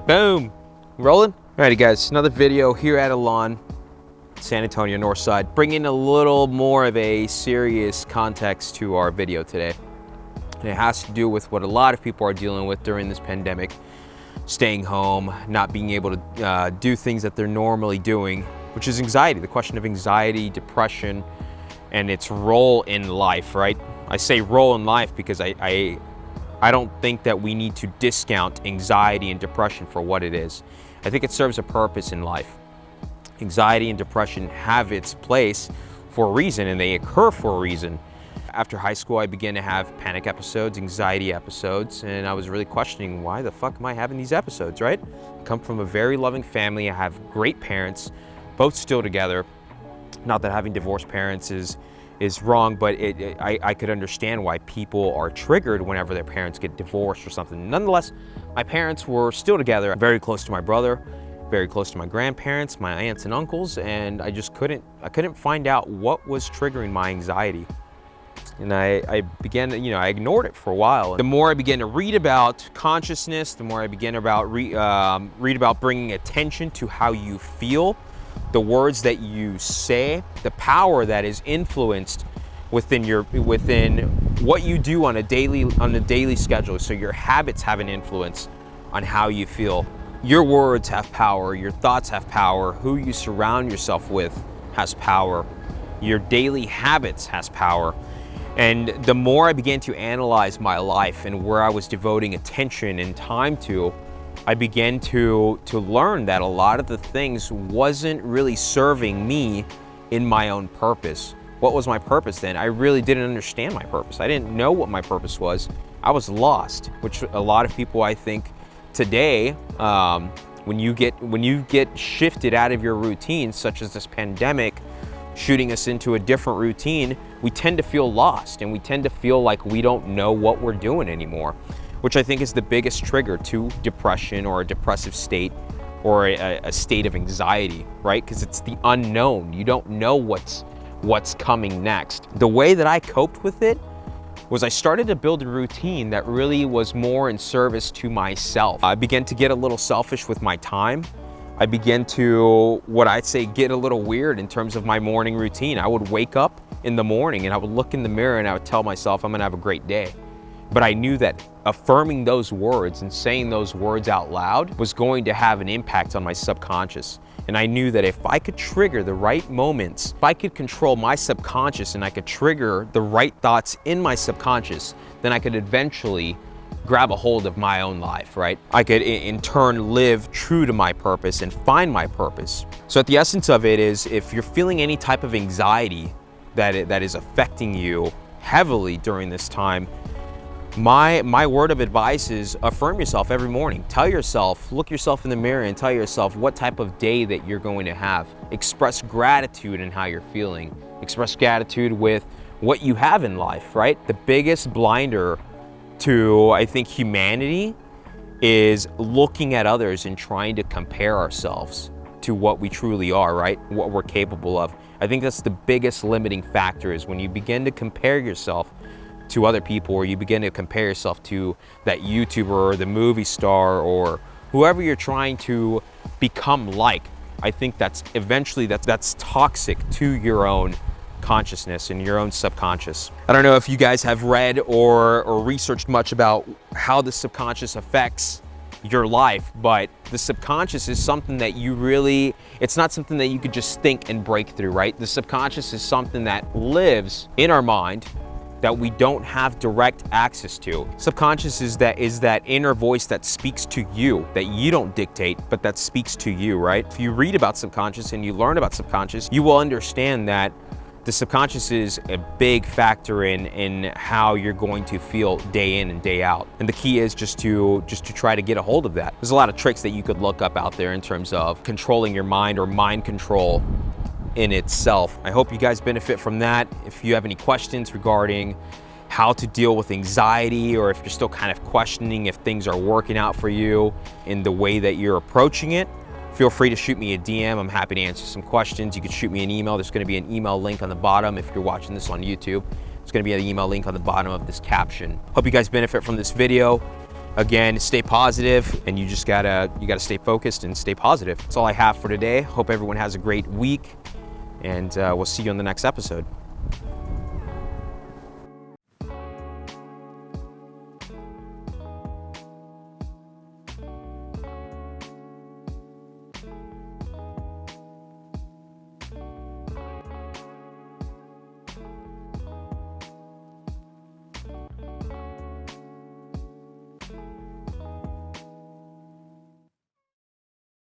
Boom. Rolling? Alrighty guys, another video here at Alon, San Antonio North Side, bringing a little more of a serious context to our video today. And it has to do with what a lot of people are dealing with during this pandemic. Staying home, not being able to do things that they're normally doing, which is anxiety. The question of anxiety, depression, and its role in life, right? I say role in life because I don't think that we need to discount anxiety and depression for what it is. I think it serves a purpose in life. Anxiety and depression have its place for a reason, and they occur for a reason. After high school, I began to have panic episodes, anxiety episodes, and I was really questioning, why the fuck am I having these episodes, right? I come from a very loving family. I have great parents, both still together. Not that having divorced parents is wrong, but I could understand why people are triggered whenever their parents get divorced or something. Nonetheless, my parents were still together, very close to my brother, very close to my grandparents, my aunts and uncles, and I couldn't find out what was triggering my anxiety. And I began to, I ignored it for a while. The more I began to read about consciousness, the more I began to read about bringing attention to how you feel, the words that you say, the power that is influenced within what you do on a daily schedule. So your habits have an influence on how you feel. Your words have power, your thoughts have power, who you surround yourself with has power, your daily habits has power. And the more I began to analyze my life and where I was devoting attention and time to, I began to learn that a lot of the things wasn't really serving me in my own purpose. What was my purpose then? I really didn't understand my purpose. I didn't know what my purpose was. I was lost, which a lot of people, I think, today, when you get shifted out of your routine, such as this pandemic, shooting us into a different routine, we tend to feel lost and we tend to feel like we don't know what we're doing anymore, which I think is the biggest trigger to depression or a depressive state or a state of anxiety, right? Because it's the unknown. You don't know what's coming next. The way that I coped with it was I started to build a routine that really was more in service to myself. I began to get a little selfish with my time. I began to, what I'd say, get a little weird in terms of my morning routine. I would wake up in the morning and I would look in the mirror and I would tell myself I'm gonna have a great day. But I knew that affirming those words and saying those words out loud was going to have an impact on my subconscious. And I knew that if I could trigger the right moments, if I could control my subconscious and I could trigger the right thoughts in my subconscious, then I could eventually grab a hold of my own life, right? I could in turn live true to my purpose and find my purpose. So at the essence of it is, if you're feeling any type of anxiety that is affecting you heavily during this time, my word of advice is affirm yourself every morning. Tell yourself, look yourself in the mirror and tell yourself what type of day that you're going to have. Express gratitude in how you're feeling. Express gratitude with what you have in life, right? The biggest blinder to, I think, humanity is looking at others and trying to compare ourselves to what we truly are, right? What we're capable of. I think that's the biggest limiting factor, is when you begin to compare yourself to other people, or you begin to compare yourself to that YouTuber or the movie star or whoever you're trying to become like. I think that's eventually that's toxic to your own consciousness and your own subconscious. I don't know if you guys have read or researched much about how the subconscious affects your life, but the subconscious is something that it's not something that you could just think and break through, right? The subconscious is something that lives in our mind that we don't have direct access to. Subconscious is that inner voice that speaks to you, that you don't dictate, but that speaks to you, right? If you read about subconscious and you learn about subconscious, you will understand that the subconscious is a big factor in how you're going to feel day in and day out. And the key is just to try to get a hold of that. There's a lot of tricks that you could look up out there in terms of controlling your mind or mind control in itself. I hope you guys benefit from that. If you have any questions regarding how to deal with anxiety, or if you're still kind of questioning if things are working out for you in the way that you're approaching it, feel free to shoot me a DM. I'm happy to answer some questions. You can shoot me an email. There's going to be an email link on the bottom if you're watching this on YouTube. There's going to be an email link on the bottom of this caption. Hope you guys benefit from this video. Again, stay positive, and you gotta stay focused and stay positive. That's all I have for today. Hope everyone has a great week, and we'll see you on the next episode.